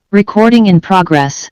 Recording in progress.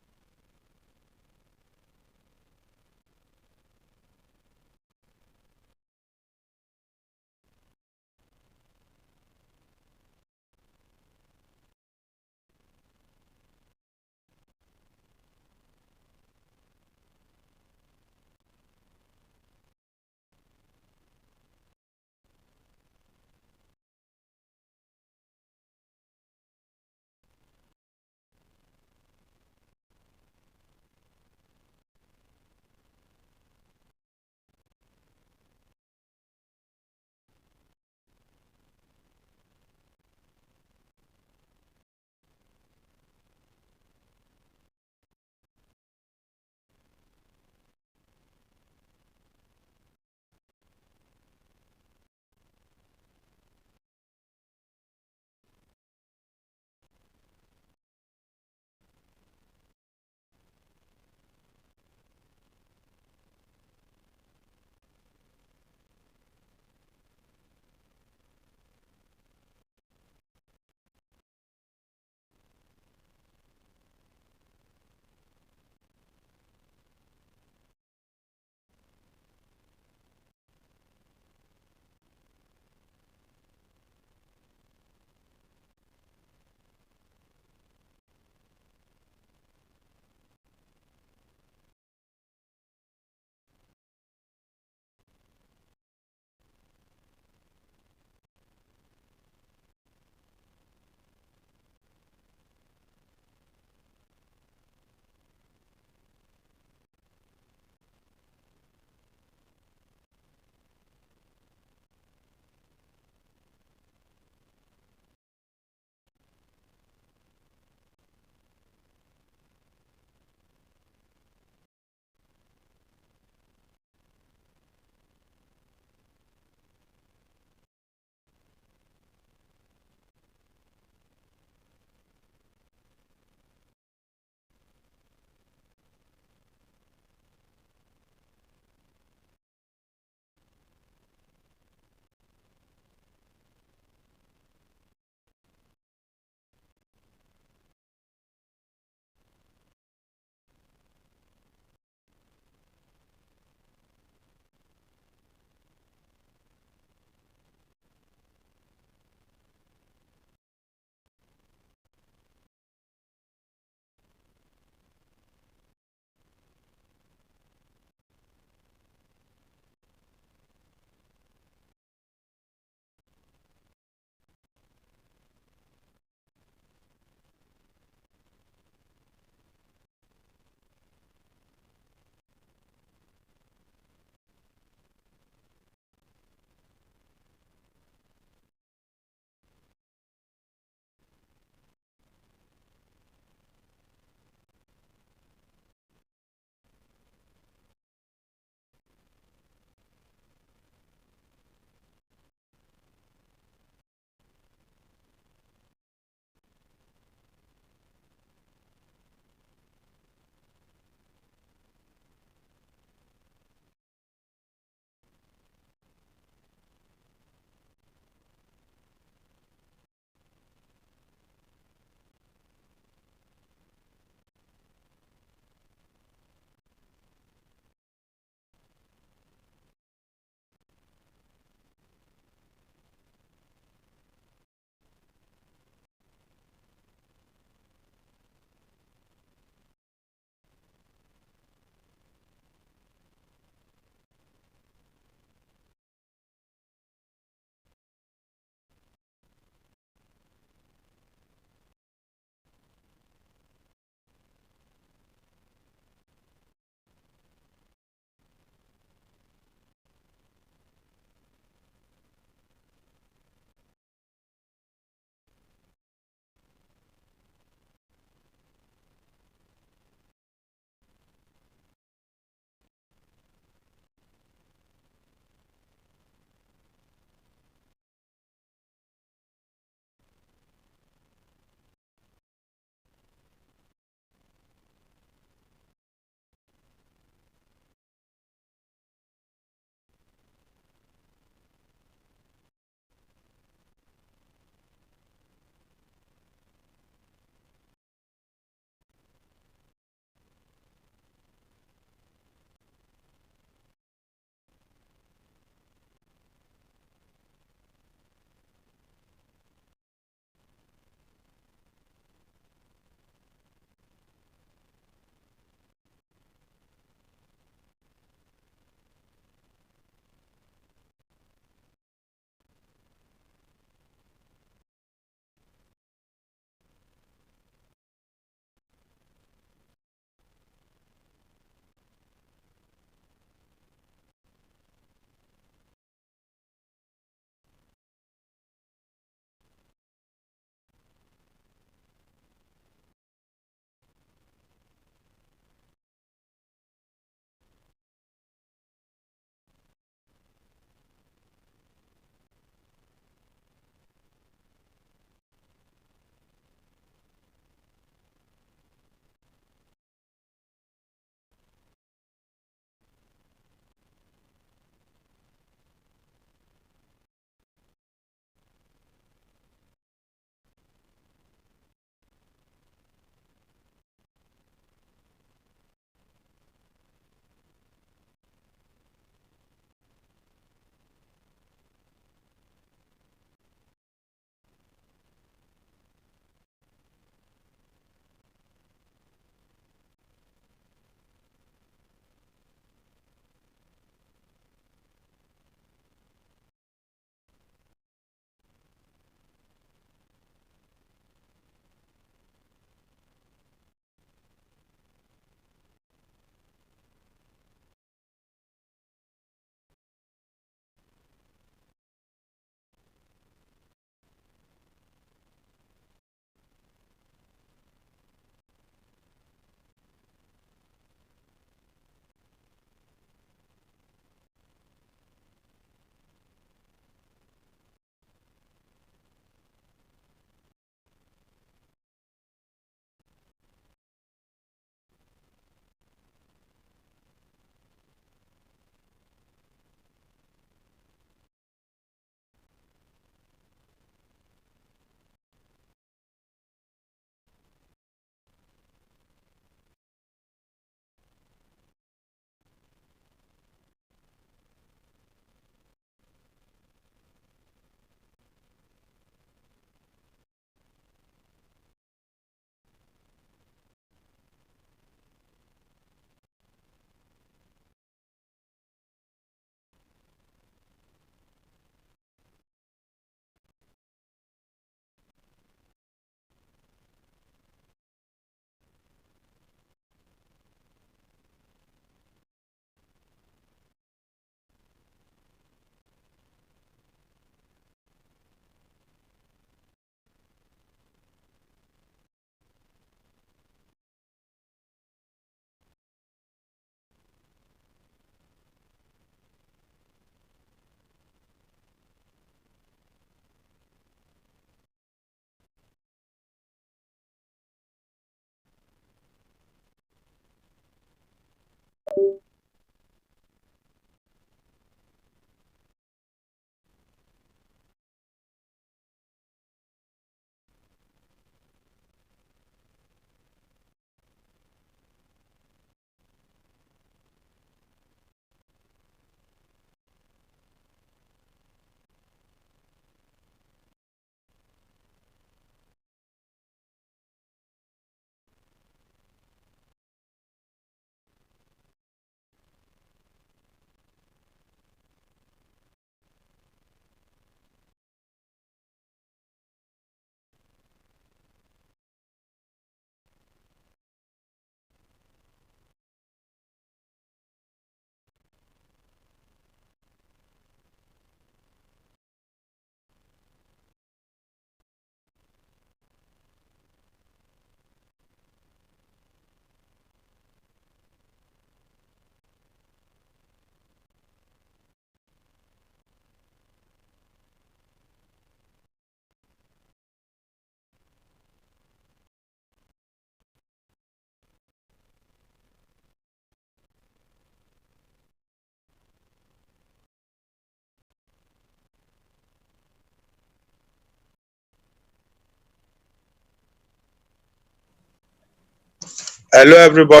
Hello, everybody.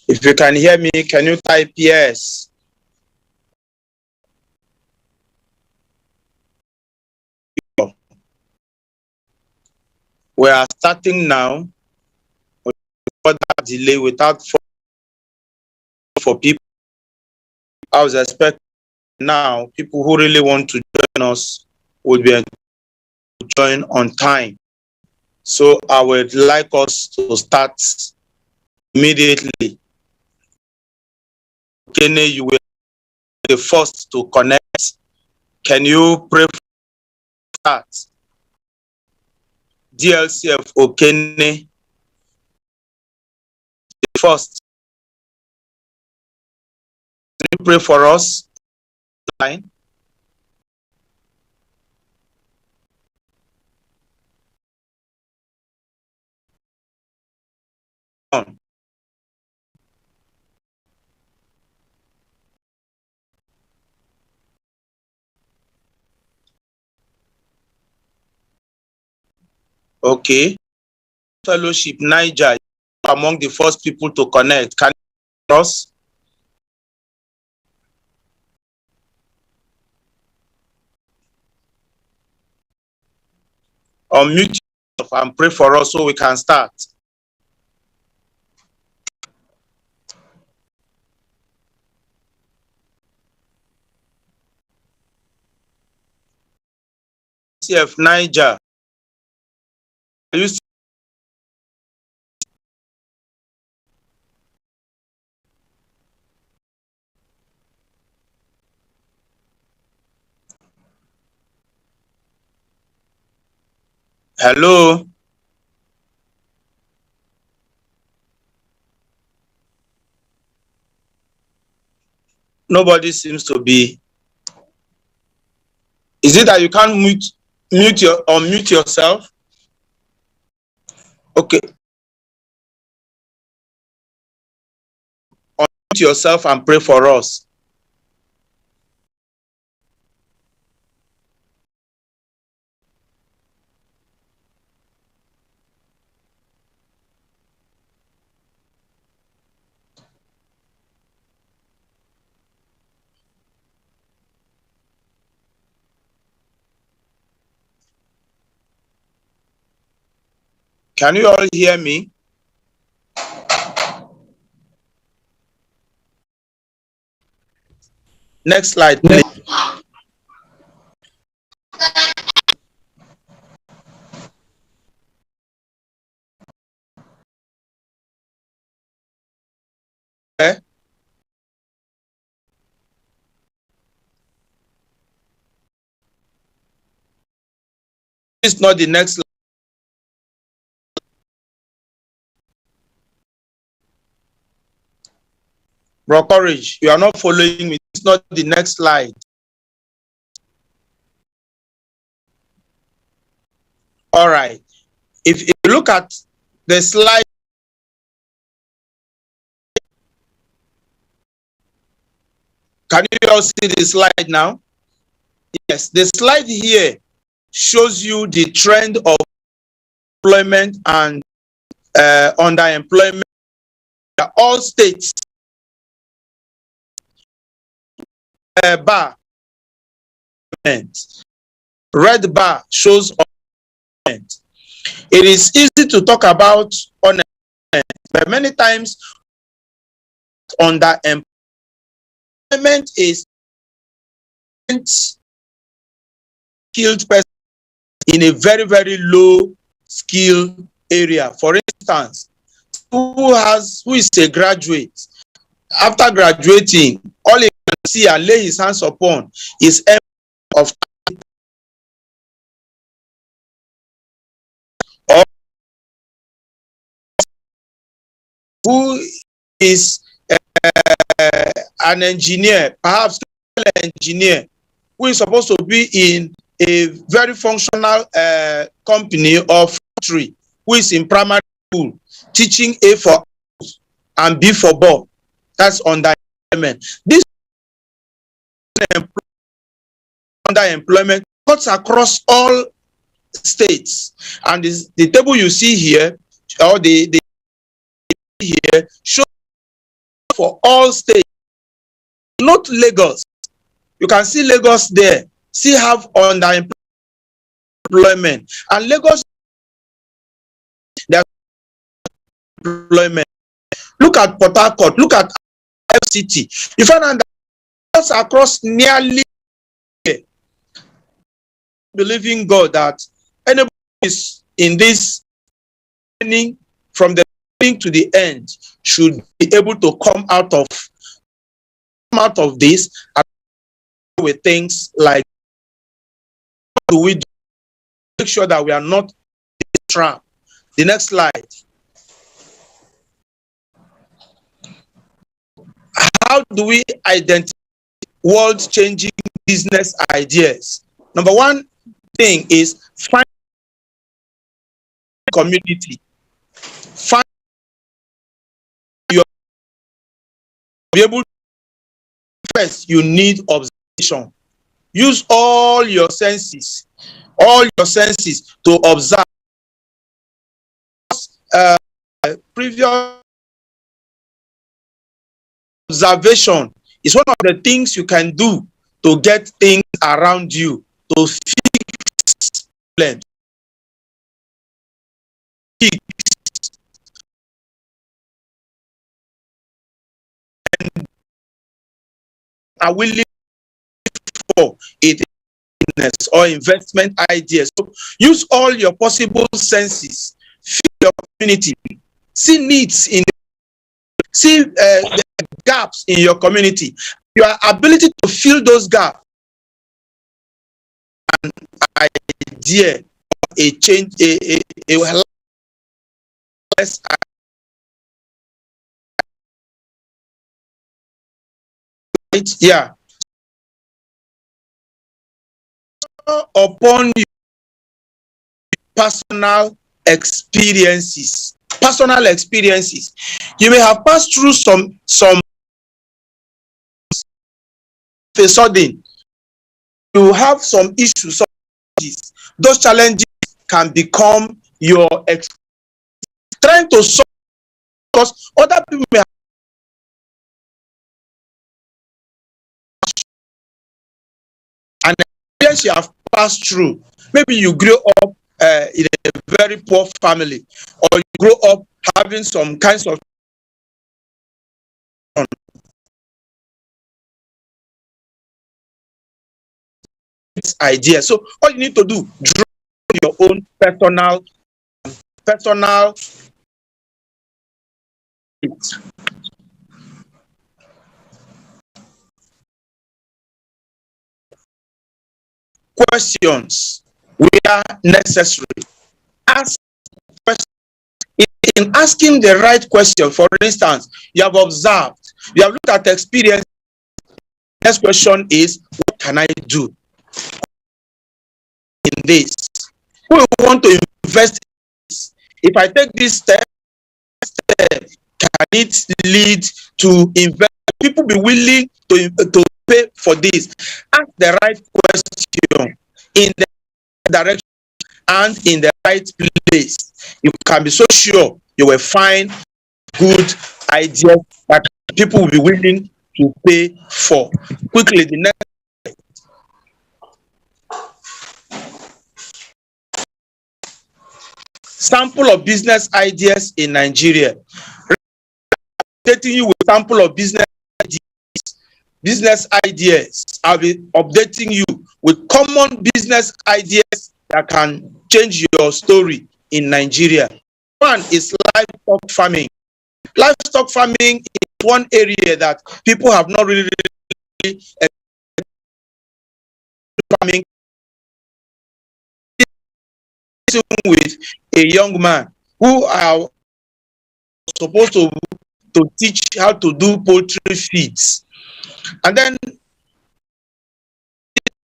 If you can hear me, can you type yes? We are starting now without delay, without for people. I was expecting now people who really want to join us will be able to join on time. So I would like us to start immediately. Kenny, you will be the first to connect. Can you pray for that? DLCF Okene, the first. Can you pray for us? Line. On. Okay. Fellowship Niger, among the first people to connect. Can you hear us? Unmute yourself and pray for us so we can start. CF Niger. Are you hello? Nobody seems to be. Is it that you can't unmute yourself? Okay. Unmute yourself and pray for us. Can you all hear me? Next slide, please. Eh? It's not the next slide. Bro Courage, you are not following me. It's not the next slide. All right. If you look at the slide. Can you all see the slide now? Yes, the slide here shows you the trend of employment and underemployment in all states. Bar, red bar shows unemployment. It is easy to talk about unemployment, but many times underemployment is skilled person in a very, very low skill area. For instance, who is a graduate, after graduating, all he can see and lay his hands upon is of or who is an engineer, perhaps an engineer, who is supposed to be in a very functional company or factory, who is in primary school teaching A for and B for ball. That's underemployment. This underemployment cuts across all states, and the table you see here, or the here, shows for all states, not Lagos. You can see Lagos there still have underemployment, and Lagos there's employment. Look at Port Harcourt, look at FCT. You find that across nearly, believing God that anybody is in this training from the beginning to the end should be able to come out of this with things like, what do we do to make sure that we are not trapped? The next slide. How do we identify world-changing business ideas? Number one thing is find community. Find your be able to, first you need observation. Use all your senses to observe. Previous observation is one of the things you can do to get things around you to fix problems. And are willing for it or investment ideas. So use all your possible senses, feel your community, see needs in, see the gaps in your community. Your ability to fill those gaps, an idea, a change, a less yeah. Upon your personal experiences, you may have passed through some sudden you have some issues, those challenges can become your trying to solve, because other people may have an experience you have passed through. Maybe you grew up in a very poor family, or you grew up having some kinds of idea. So all you need to do, draw your own personal questions where necessary. Ask questions. In asking the right question, for instance, you have observed, you have looked at the experience. Next question is, what can I do in this? Who want to invest in this? If I take this step, can it lead to invest? People be willing to pay for this? Ask the right question in the direction and in the right place. You can be so sure you will find good ideas that people will be willing to pay for. Quickly, the next. Sample of business ideas in Nigeria. Updating you with sample of business ideas. I'll be updating you with common business ideas that can change your story in Nigeria. One is livestock farming. Livestock farming is one area that people have not really farming with a young man who are supposed to teach how to do poultry feeds. And then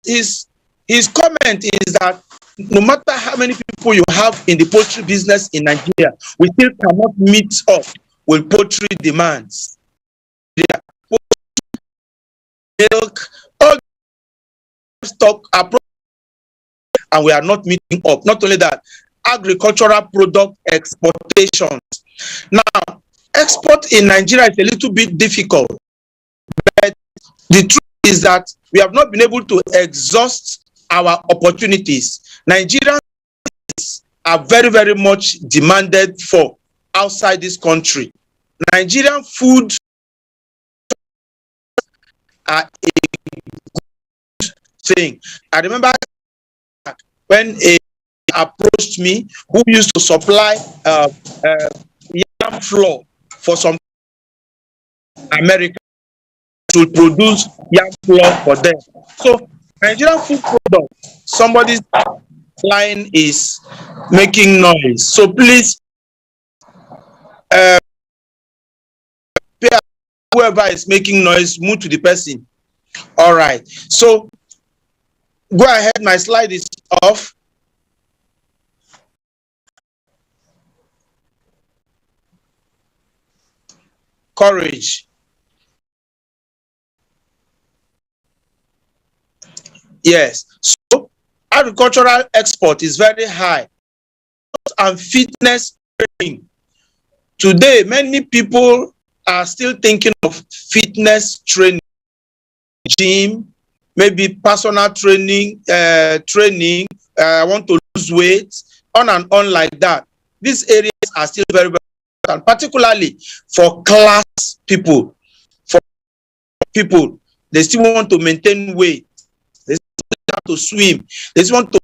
his comment is that no matter how many people you have in the poultry business in Nigeria, we still cannot meet up with poultry demands. Milk, all stock approach, and we are not meeting up. Not only that, agricultural product exportations. Now, export in Nigeria is a little bit difficult, but the truth is that we have not been able to exhaust our opportunities. Nigerians are very, very much demanded for outside this country. Nigerian food are a good thing. I remember when a approached me who used to supply yam flour for some America to produce yam flour for them. So Nigerian food product, somebody's line is making noise. So please, whoever is making noise, move to the person. All right. So go ahead. My slide is off. Courage. Yes. So agricultural export is very high. And fitness training. Today, many people are still thinking of fitness training, gym, maybe personal training, I want to lose weight, on and on like that. These areas are still very, very important, particularly for class people. For people, they still want to maintain weight. They still have to swim. They still want to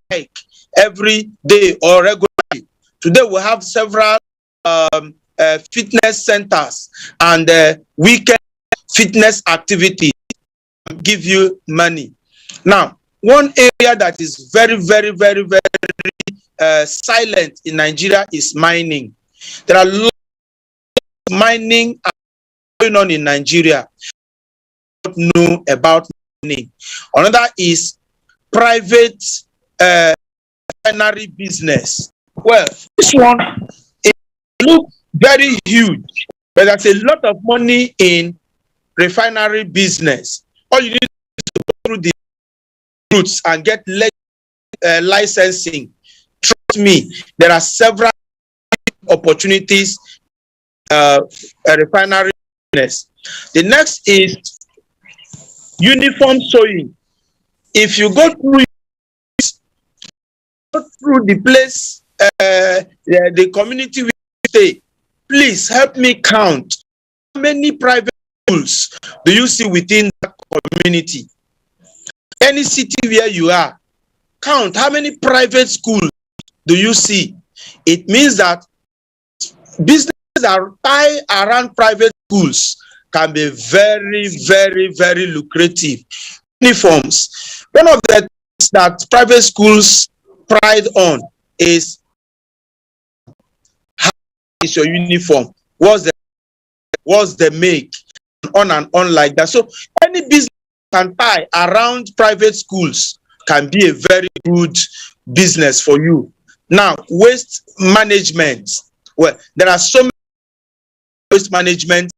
bike every day or regularly. Today, we have several fitness centers and weekend fitness activities give you money. Now, one area that is very, very, very, very silent in Nigeria is mining. There are lots of mining going on in Nigeria. Don't know about mining. Another is private refinery business. Well, this one it looks very huge, but there's a lot of money in refinery business. All you need is to go through the routes and get licensing. Trust me, there are several opportunities refinery business. The next is uniform sewing. If you go through the place, the community we stay, please help me count how many private schools do you see within that community? Any city where you are, count how many private schools do you see? It means that businesses that tie around private schools can be very, very, very lucrative. Uniforms. One of the things that private schools pride on is how is your uniform? What's the make? On and on like that. So any business can tie around private schools can be a very good business for you. Now, waste management. Well, there are so many waste management.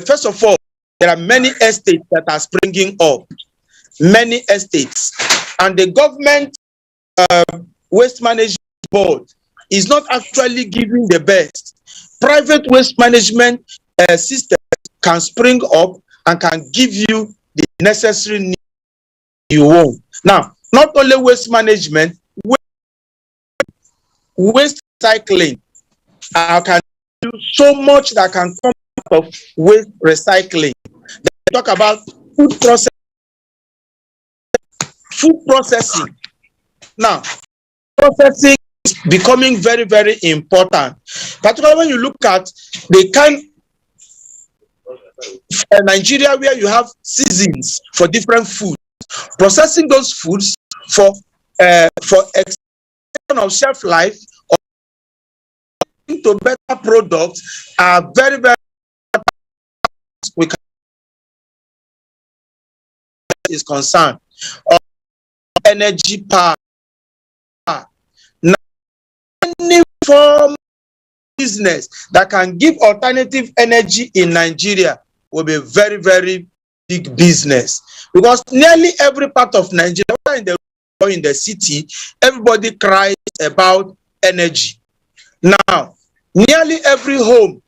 First of all, there are many estates that are springing up. Many estates. And the government waste management board is not actually giving the best. Private waste management system can spring up and can give you the necessary need you want. Now, not only waste management, waste recycling can do so much that can come out of waste recycling. They talk about food processing. Now, processing is becoming very, very important, particularly when you look at the kind of Nigeria where you have seasons for different foods. Processing those foods for extension of shelf life or into better products are very, very we can is concerned. Energy power. Now, any form of business that can give alternative energy in Nigeria will be very, very big business, because nearly every part of Nigeria, whether in the or in the city, everybody cries about energy. Now, nearly every home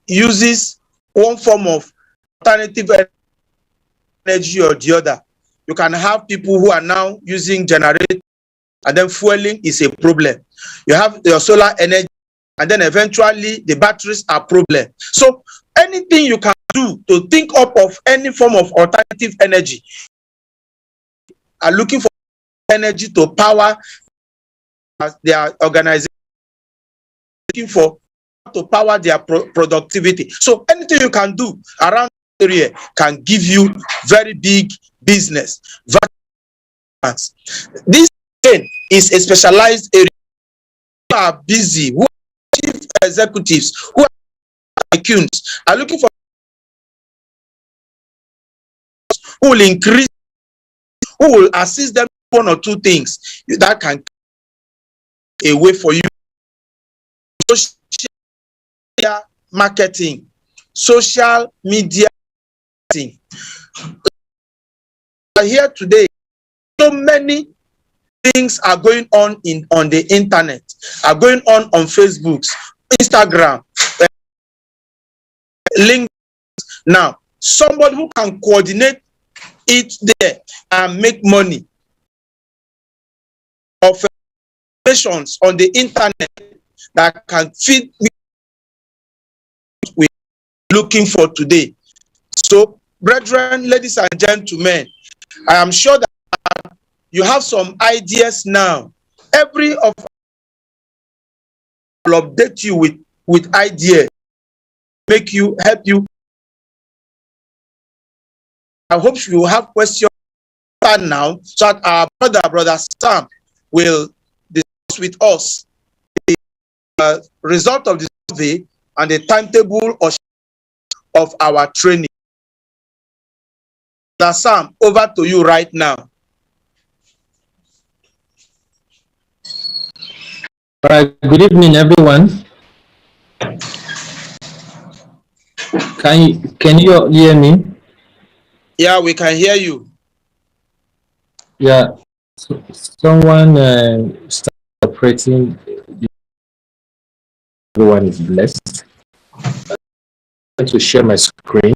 uses one form of alternative energy or the other. You can have people who are now using generators, and then fueling is a problem. You have your solar energy, and then eventually the batteries are a problem. So anything you can do to think up of any form of alternative energy, are looking for energy to power their organization, looking for to power their productivity. So anything you can do around the area can give you very big business. This is a specialized area. Who are busy, who are chief executives, who are accountants, are looking for who will increase, who will assist them one or two things that can a way for you. Social marketing, social media marketing. Here today, so many things are going on on the internet, are going on Facebook, Instagram, LinkedIn. Now, somebody who can coordinate it there and make money of informations on the internet that can feed me we're looking for today. So, brethren, ladies and gentlemen, I am sure that you have some ideas now. Every of us will update you with ideas, make you, help you. I hope you have questions now, so that our brother Sam will discuss with us the result of the survey and the timetable of our training. Brother Sam, over to you right now. All right, good evening, everyone. Can you hear me? Yeah, we can hear you. Yeah, so someone started operating. Everyone is blessed. I'm going to share my screen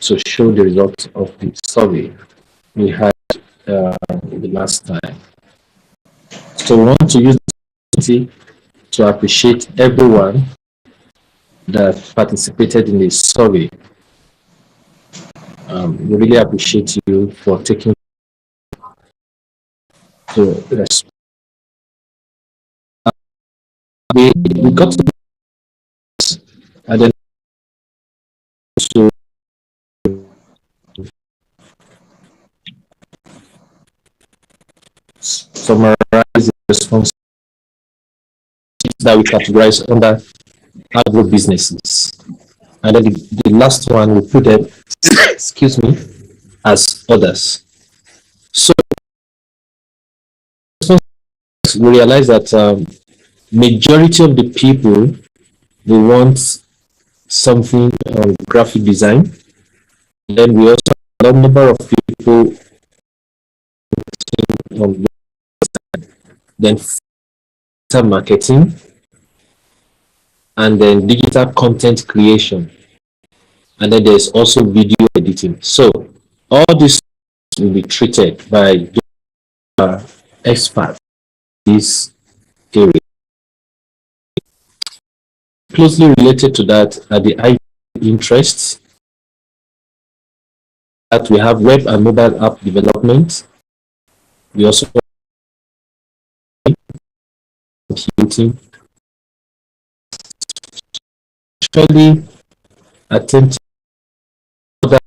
to show the results of the survey we had the last time. So we want to use the opportunity to appreciate everyone that participated in the survey. We really appreciate you for taking to respond. We got to and then to summarize the response that we categorize under agro businesses. And then the last one we put it, excuse me, as others. So because we realize that majority of the people, they want something on graphic design. Then we also have a number of people on then digital marketing, and then digital content creation, and then there's also video editing. So all this will be treated by experts in this area. Closely related to that are the IT interests, that we have web and mobile app development. We also have computing, especially attempt other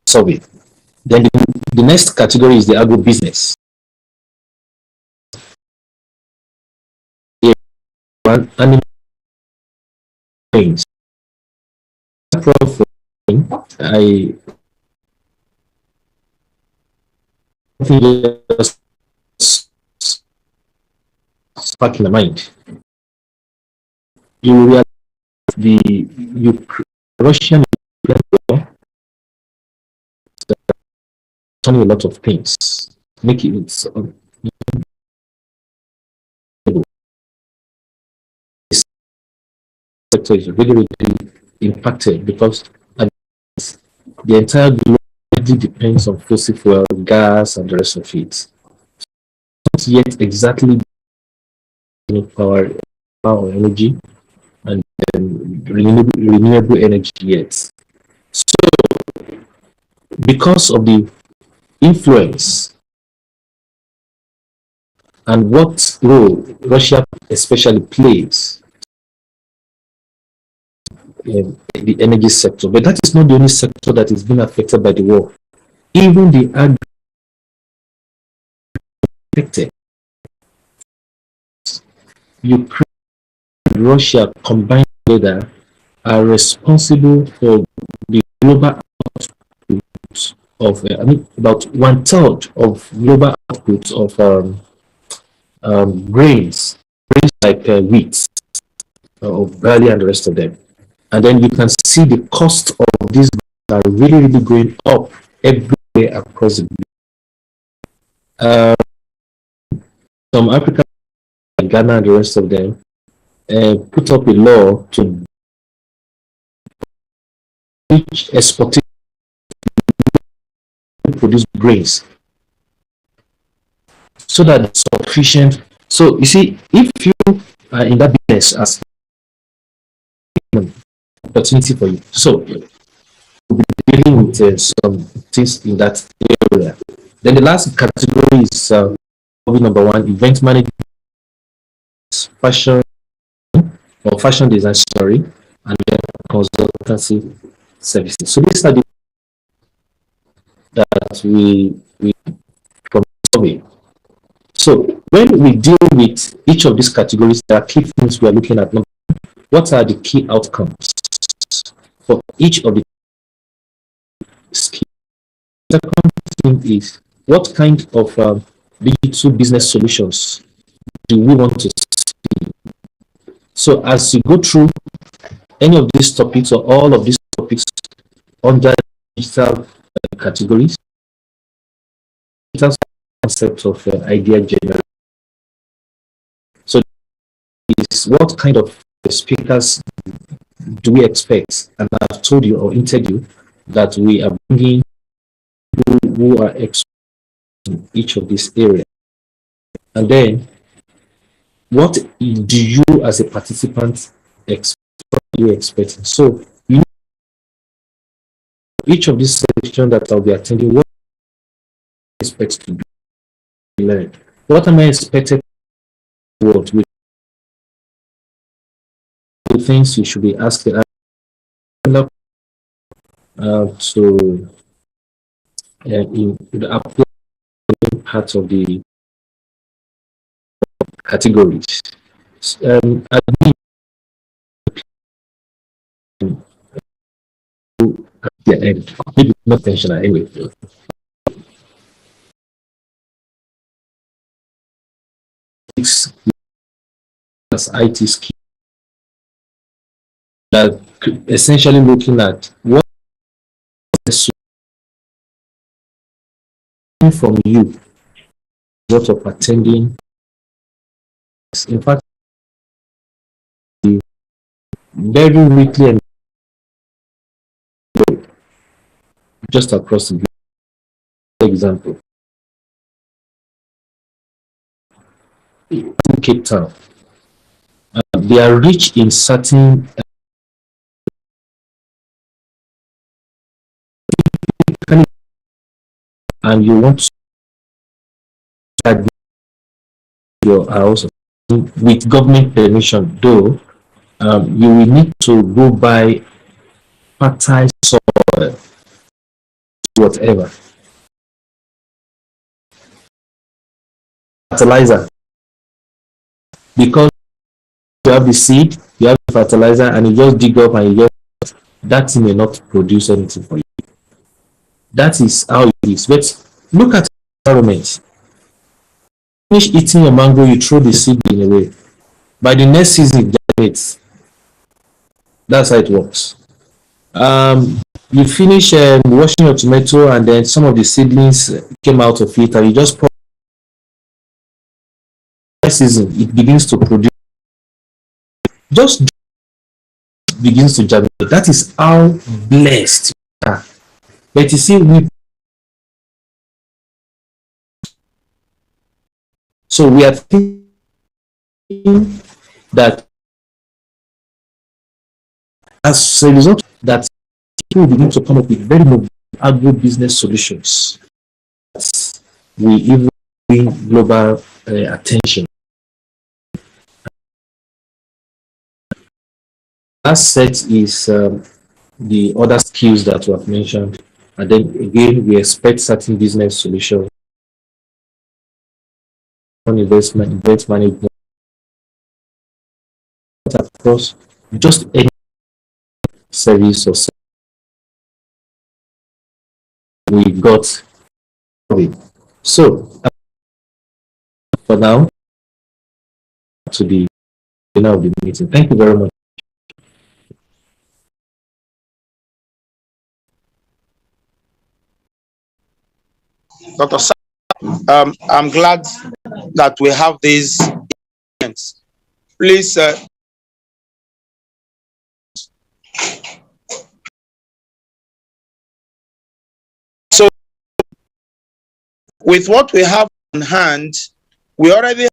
survey. Then the next category is the agribusiness. Animal things. I think just spark in the mind. You will realize the Russian war turning a lot of things, making it this sector is really, really impacted because the entire globe depends on fossil fuel, gas, and the rest of it. Not yet exactly power or energy and renewable energy yet. So, because of the influence and what role Russia especially plays in the energy sector, but that is not the only sector that is being affected by the war. Even the affected. Ukraine and Russia combined together are responsible for the global output of, about 1/3 of global output of grains like wheat or barley and the rest of them. And then you can see the cost of these are really, really going up everywhere across the globe. Some African, like Ghana and the rest of them, put up a law to export produce grains so that it's sufficient. So you see, if you are in that business as an opportunity for you, so we'll be dealing with some things in that area. Then the last category is number one, event management, fashion or fashion design, sorry, and then consultancy services. So these are the that we from survey. So when we deal with each of these categories, there are key things we are looking at. What are the key outcomes for each of the skills? The second thing is, what kind of digital business solutions do we want to see? So as you go through any of these topics or all of these topics under digital categories, digital concept of idea generation. So is what kind of speakers do we expect? And I've told you or hinted you that we are bringing people who are experts in each of these areas. And then, what do you as a participant expect? You expecting? So, you know, each of these sections that I'll be attending, what I expect to be learned? What am I expected to what with the things you should be asking to in the applying part of the categories. Admin the end. Maybe not intentional anyway. It's as IT skill that essentially looking at what is from you, what of attending. In fact, very weekly and just across the globe. For example, in Cape Town, they are rich in certain and you want to start your house with government permission, though you will need to go buy fertile soil, whatever, fertilizer, because you have the seed, you have the fertilizer, and you just dig up and you just that thing may not produce anything for you. That is how it is. But look at the environment. Finish eating your mango, you throw the seed in away. By the next season, it germinates. That's how it works. You finish washing your tomato, and then some of the seedlings came out of it, and you just pour. Next season, it begins to produce. Just begins to germinate. That is how blessed we are. But you see, we are thinking that as a result, that people begin to come up with very mobile agro-business solutions. We even bring global attention. Last set is the other skills that we have mentioned, and then again we expect certain business solutions on investment, event management, across just any service or we got it. So for now, to the end of the meeting. Thank you very much. Dr. I'm glad that we have these events. Please, so with what we have on hand, we already have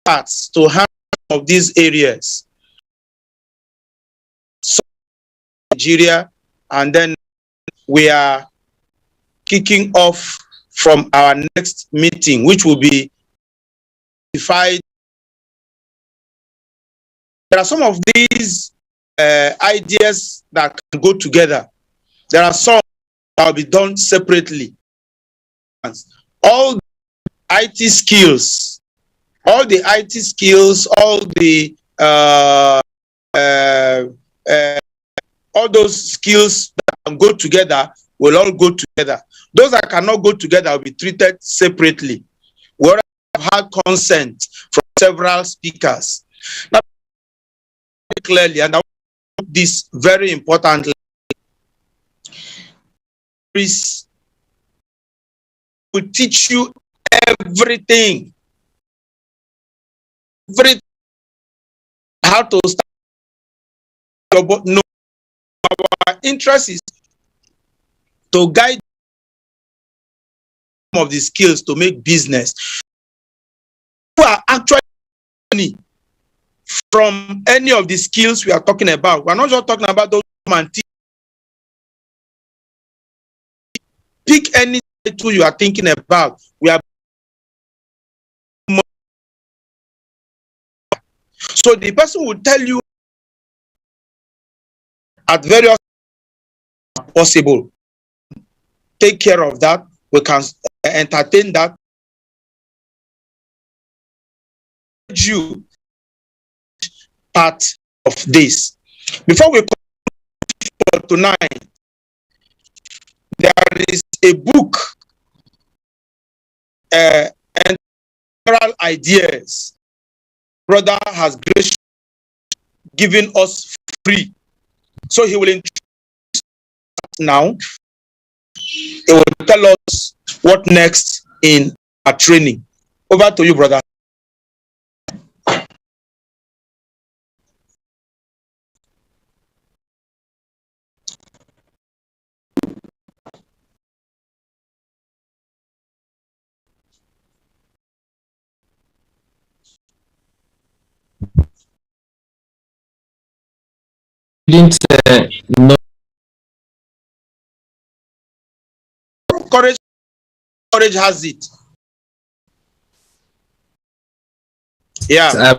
parts to handle of these areas. So Nigeria, and then we are kicking off from our next meeting, which will be defined. There are some of these ideas that can go together. There are some that will be done separately. All the IT skills, all the all those skills that can go together will all go together. Those that cannot go together will be treated separately. We already have had consent from several speakers. Now, clearly, and I want this very importantly, will teach you everything. How to start your boat. No, our interest is to guide some of the skills to make business. Who are actually from any of the skills we are talking about. We're not just talking about those and pick any tool you are thinking about. We are so the person will tell you at various possible. Take care of that. We can entertain that. You part of this. Before we come tonight, a book and several ideas. Brother has graciously given us free. So he will introduce now. He will tell us what next in our training. Over to you, brother. Didn't know. Courage has it. Yeah.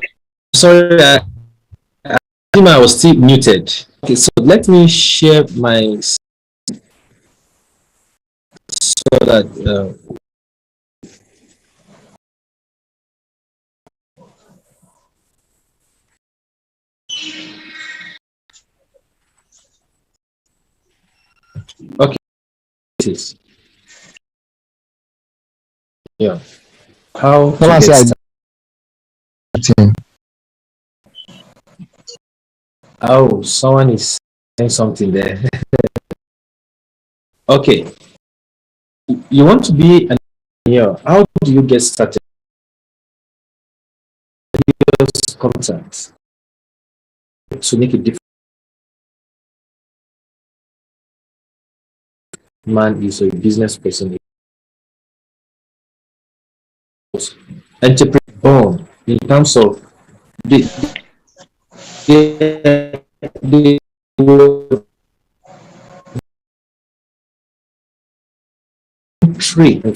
Sorry, I was still muted. Okay, so let me share my so that okay, it is. Yeah. How to get started. Oh, someone is saying something there. Okay. You want to be an engineer. How do you get started? Contacts to make a difference. Man is a business person. Entrepreneur born in terms of the trait of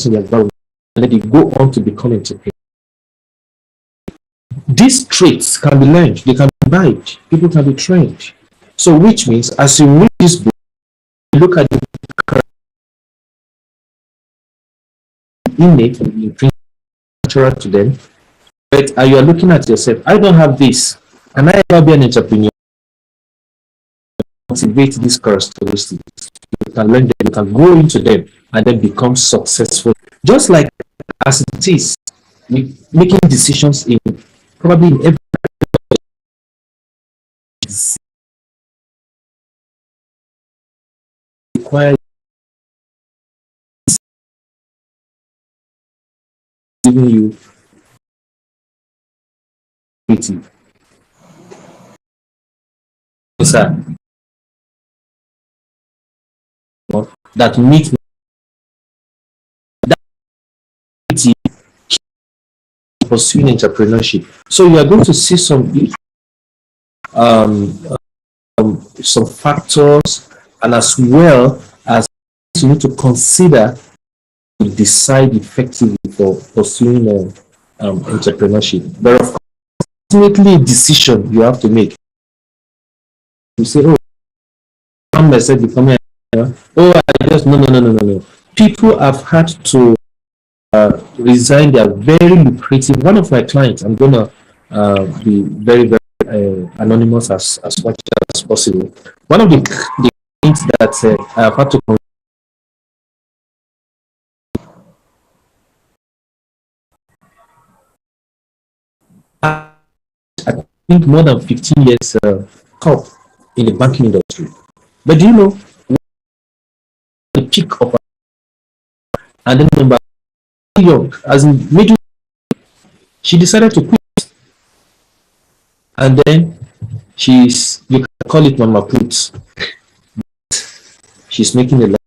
in the environment, and then they go on to become entrepreneurs. These traits can be learned, they can be imbibed, people can be trained. So, which means as you read this book, you look at the innate, you bring natural to them, but you are looking at yourself, I don't have this. Can I ever be an entrepreneur? Cultivate these characteristics. You can learn them, you can go into them, and then become successful. Just like as it is, making decisions in probably in every require giving you creative. That meet that pursuing entrepreneurship. So you are going to see um, some factors, and as well as you need to consider to decide effectively for pursuing entrepreneurship. But of course, ultimately, a decision you have to make. You say, "Oh, I'm myself becoming oh, I just no. People have had to resign their very lucrative. One of my clients, I'm gonna be very anonymous as much as possible. One of the things that I've had to I think more than 15 years top in the banking industry. But do you know the peak of and then number young as in middle, she decided to quit, and then she's, you can call it mama put, she's making a lot.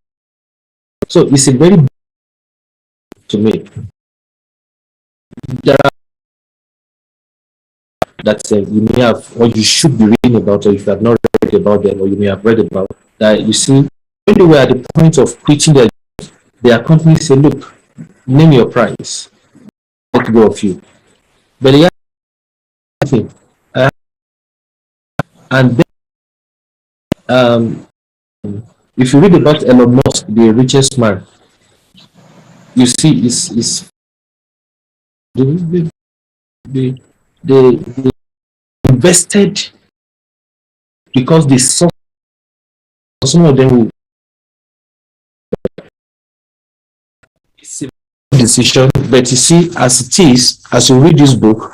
So it's a very big to make. There are that you may have or you should be reading about, or if you have not read about them, or you may have read about that. You see, when they were at the point of quitting their company said, look, name your price, let go of you. But the other thing, and then if you read about Elon Musk, the richest man, you see is they invested because they saw some of them It's a decision, but you see, as it is, as you read this book,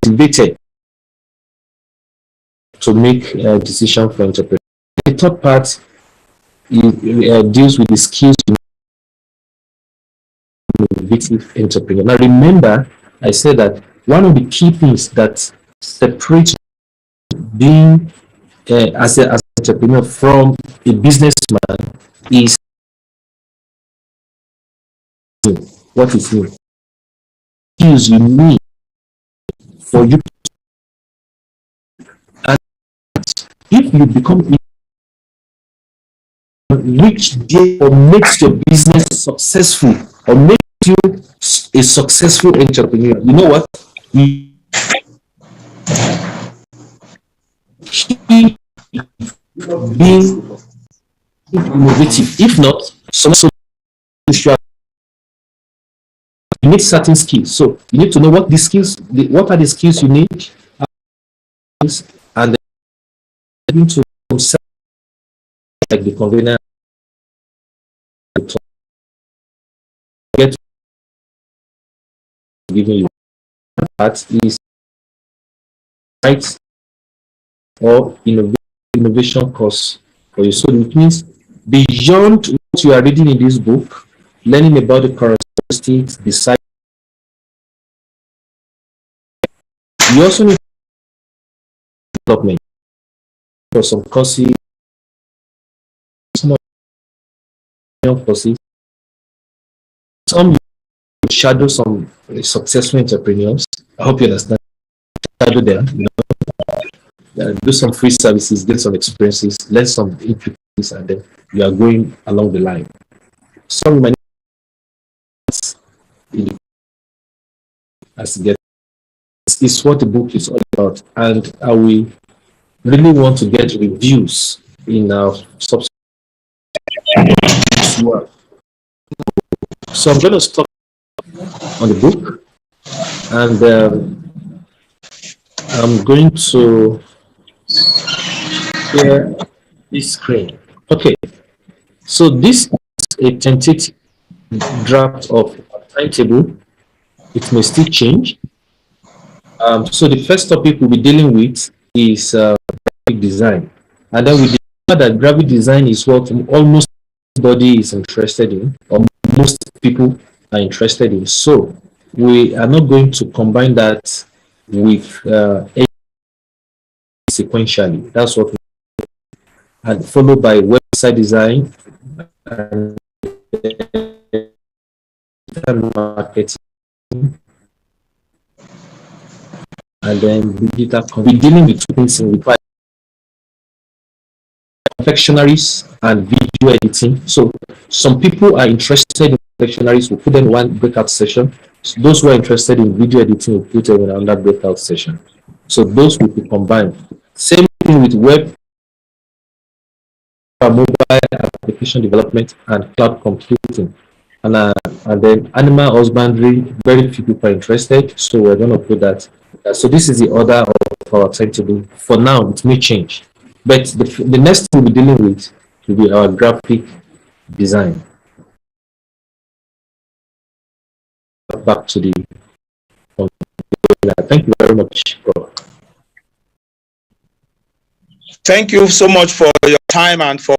motivated to make a decision for entrepreneur. The third part deals with the skills you innovative entrepreneur. Now remember, I said that one of the key things that separates being as an entrepreneur from a businessman is what is new. Skills you need for you, and if you become reach there or makes your business successful or makes you a successful entrepreneur, you know what? You keep being innovative. If not, some you need certain skills. So you need to know what these skills, what are the skills you need, and then to like the convener get giving you that is right or innovation course for you. So it means beyond what you are reading in this book, learning about the characteristics, the site, you also need development for some courses, some courses, some shadow some successful entrepreneurs. I hope you understand. Shadow them, do some free services, get some experiences, learn some intricacies, and then you are going along the line. Some might as get is what the book is all about, and I will really want to get reviews in our subsequent work. So I'm going to stop on the book, and I'm going to share this screen. Okay, so this is a tentative draft of a timetable. It may still change. So the first topic we'll be dealing with is graphic design, and then we discover that graphic design is what almost everybody is interested in, or most people are interested in. So we are not going to combine that with sequentially. That's what we and followed by website design and marketing, and then digital. We're dealing with two things in require confectionaries and video editing. So some people are interested in confectionaries, we'll put them in one breakout session. So those who are interested in video editing, we'll put them in another breakout session. So those will be combined. Same thing with web, mobile application development, and cloud computing. And then animal husbandry, very few people are interested, so we're going to put that. So this is the order of our timetable. For now, it may change. But the next thing we'll be dealing with will be our graphic design. Back to the. Thank you very much, bro. Thank you so much for your time and for.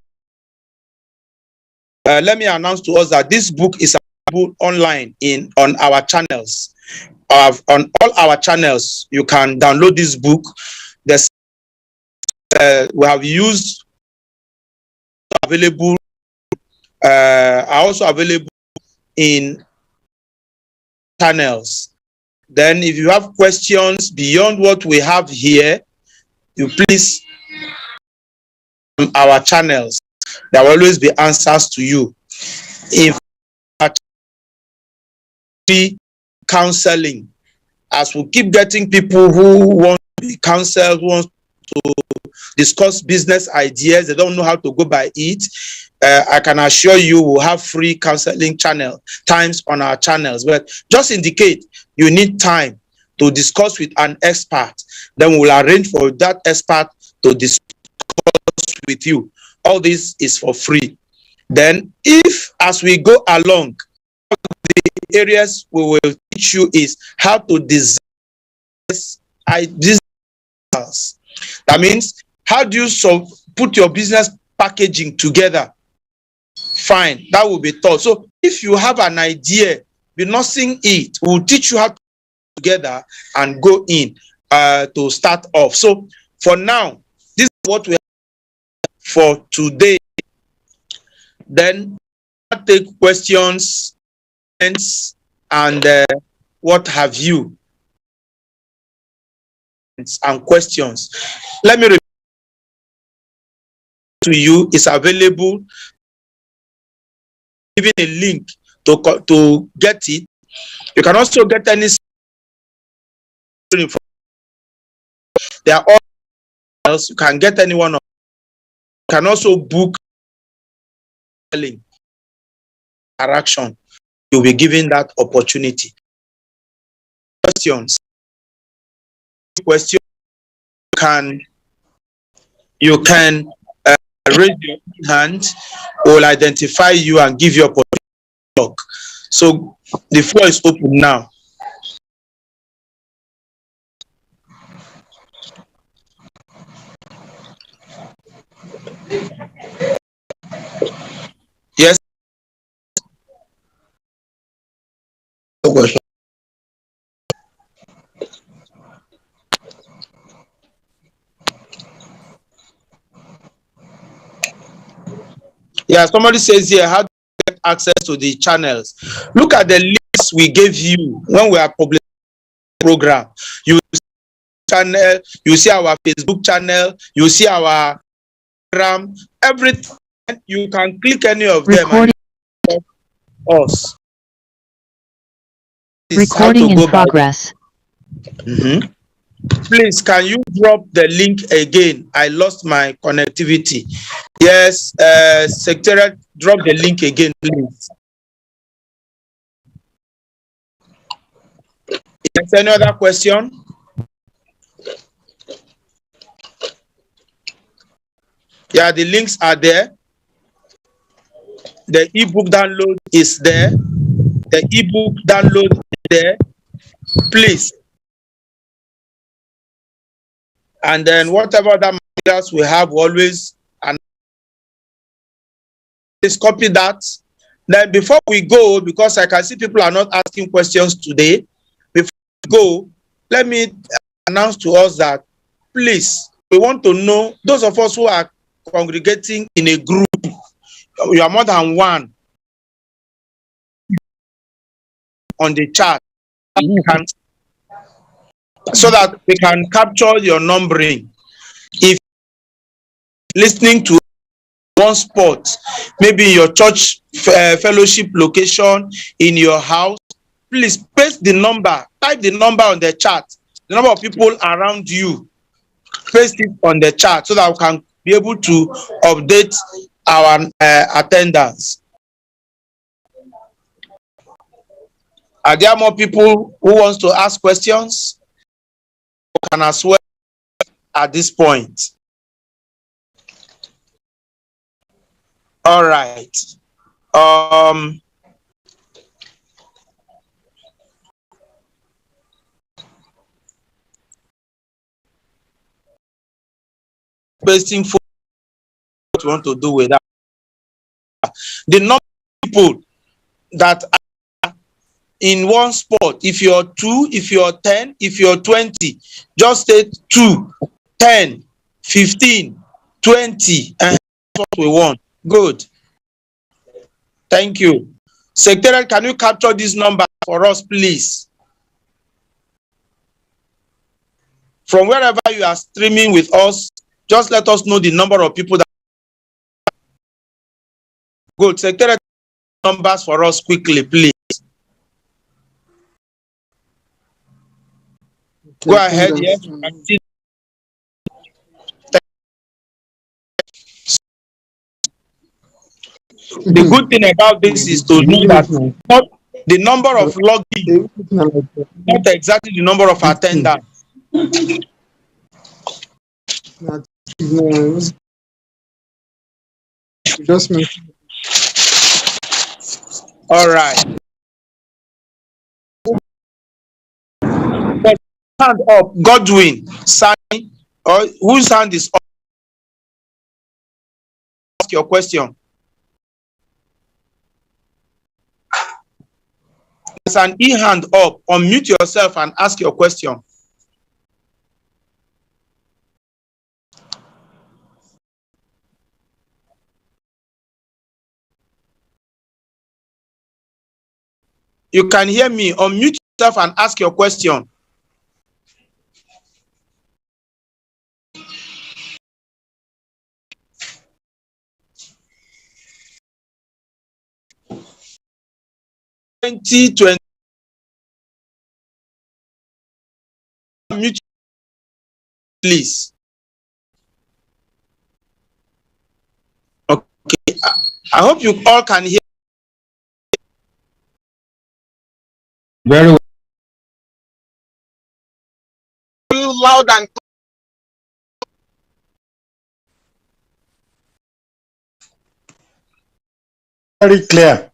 Let me announce to us that this book is available online on our channels. On all our channels, you can download this book. We have used available. Are also available in channels. Then, if you have questions beyond what we have here, you please on our channels. There will always be answers to you. If counseling, as we keep getting people who want to be counseled, want to discuss business ideas, they don't know how to go by it. I can assure you we'll have free counseling times on our channels, but just indicate you need time to discuss with an expert. Then we'll arrange for that expert to discuss with you. All this is for free. Then, if as we go along, the areas we will teach you is how to design business. That means, how do you put your business packaging together? Fine, that will be taught. So if you have an idea, be nursing it, we'll teach you how to put together and go in to start off. So for now, this is what we have for today. Then I'll take questions and what have you, and questions. Let me repeat to you, it's available. Giving a link to get it. You can also get any. There are all else. You can get any one of. You can also book interaction. You'll be given that opportunity. Questions. You can raise your hand. We'll identify you and give you opportunity to talk. So the floor is open now. Yes. Yeah, somebody says here, how do you get access to the channels? Look at the links we gave you when we are publishing the program. You see channel, you see our Facebook channel, you see our program, everything. You can click any of them and us. Recording in progress. Please, can you drop the link again? I lost my connectivity. Yes, Secretary, drop the link again, please. Yes, any other question? Yeah, the links are there. The ebook download is there. The ebook download is there. Please. And then whatever other materials we have, always, and please copy that. Then before we go, because I can see people are not asking questions today, before we go, let me announce to us that, please, we want to know, those of us who are congregating in a group, you are more than one on the chat, so that we can capture your numbering. If listening to one spot, maybe your church fellowship location, in your house, please paste the number, type the number on the chat, the number of people around you, paste it on the chat so that we can be able to update our attendance. Are there more people who wants to ask questions? Can as well at this point. All right. Pasting for what you want to do with that. The number of people that are in one spot, if you're 2, if you're 10, if you're 20, just say 2, 10, 15, 20, and that's what we want. Good. Thank you. Secretary, can you capture this number for us, please? From wherever you are streaming with us, just let us know the number of people that. Good. Secretary, numbers for us quickly, please. Go ahead. Yes. The good thing about this is to know that not the number of login, not exactly the number of attendants. Just mention. All right. Hand up, Godwin, Sani, or whose hand is up? Ask your question. There's an e-hand up. Unmute yourself and ask your question. You can hear me. Unmute yourself and ask your question. Unmute, please. Okay. I hope you all can hear. Very well. Loud and very clear.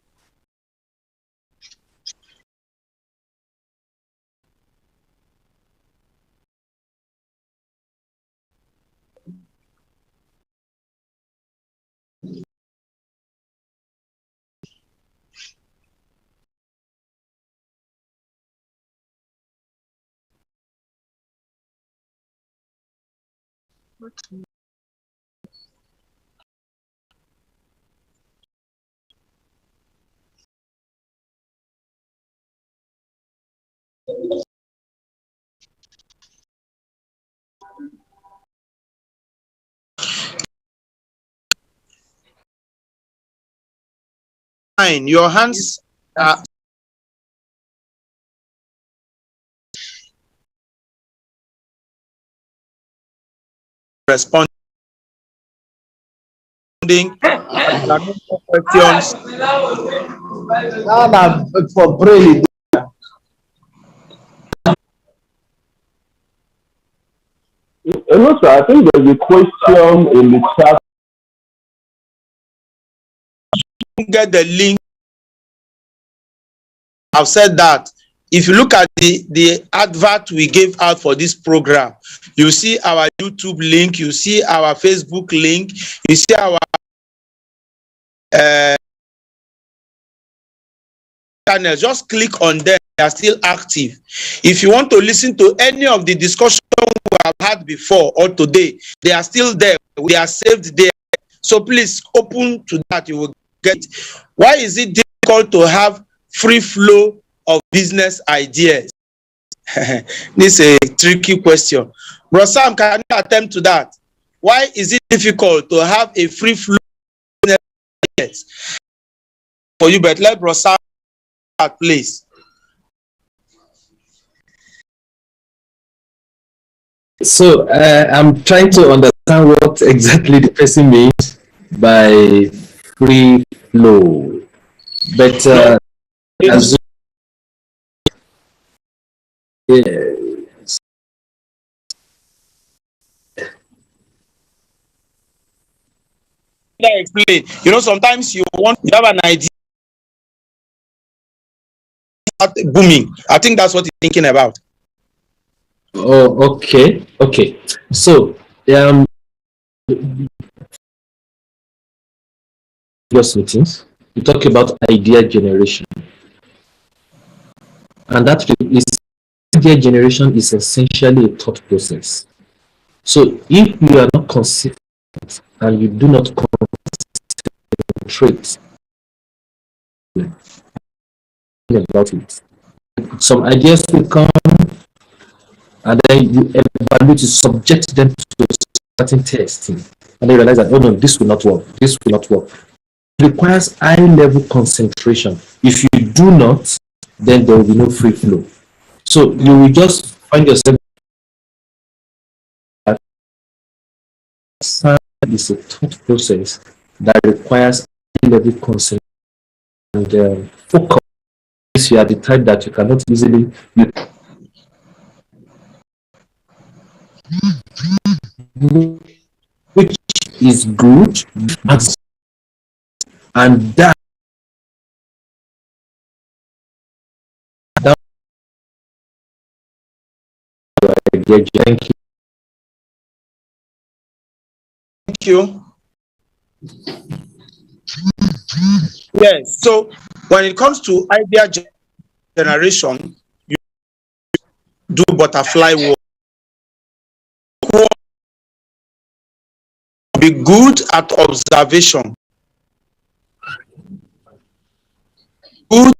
Fine. Your hands are responding. Questions. For Braille. Hello, sir. I think there's a question in the chat. Get the link. I've said that. If you look at the advert we gave out for this program, you see our YouTube link, you see our Facebook link, you see our channel. Just click on them. They are still active. If you want to listen to any of the discussion we have had before or today, they are still there. They are saved there. So please open to that. You will get. Why is it difficult to have free flow of business ideas? This is a tricky question. Bro Sam, can you attempt to that? Why is it difficult to have a free flow of business ideas? For you, but let Bro Sam start, please. So I'm trying to understand what exactly the person means by free flow. But as yes. Explain. You know, sometimes you have an idea booming. I think that's what you're thinking about. Oh, okay. Okay. So just meetings, we talk about idea generation. And that is idea generation is essentially a thought process. So if you are not consistent and you do not concentrate about it, some ideas will come and then you evaluate to subject them to certain testing, and then you realize that, oh no, this will not work, this will not work. It requires high level concentration. If you do not, then there will be no free flow. So you will just find yourself that is a thought process that requires high level concentration and focus. If you are the type that you cannot easily, which is good, and that Yeah, thank you. Thank you. Yes. So when it comes to idea generation, you do butterfly work. Be good at observation. Good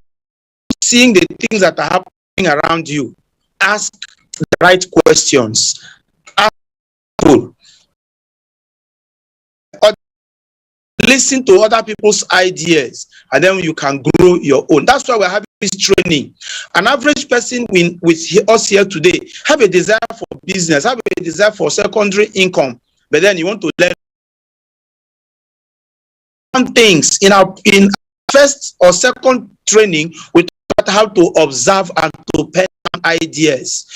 seeing the things that are happening around you. Ask the right questions. Ask people. Listen to other people's ideas, and then you can grow your own. That's why we're having this training. An average person with us here today have a desire for business, have a desire for secondary income, but then you want to learn things. In first or second training, we taught how to observe and to pen ideas.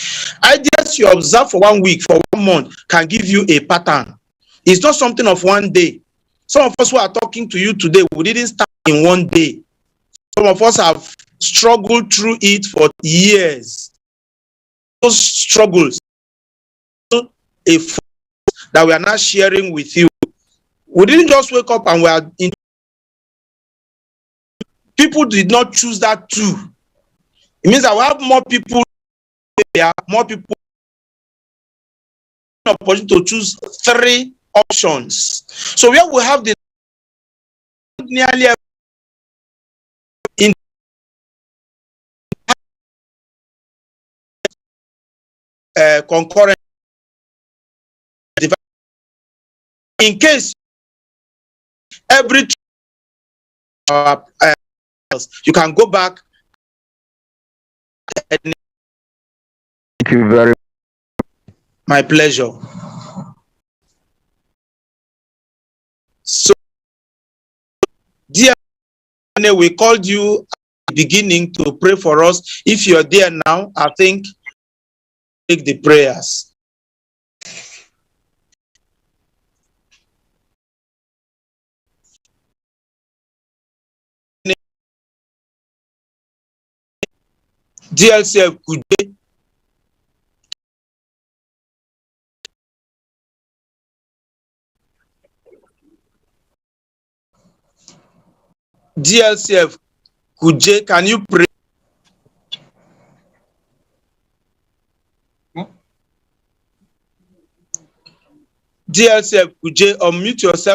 Ideas you observe for 1 week, for 1 month, can give you a pattern. It's not something of one day. Some of us who are talking to you today, we didn't start in 1 day. Some of us have struggled through it for years. Those struggles, a force that we are now sharing with you. We didn't just wake up and we are in. People did not choose that too. It means that we have more people there, more people opportunity to choose 3 options. So where we have the nearly in concurrent, in case every you can go back. Thank you very much. My pleasure. So, dear, we called you at the beginning to pray for us. If you're there now, I think take the prayers. DLCF Kuje, DLCF Kuje, can you pray? DLCF Kuje, unmute yourself.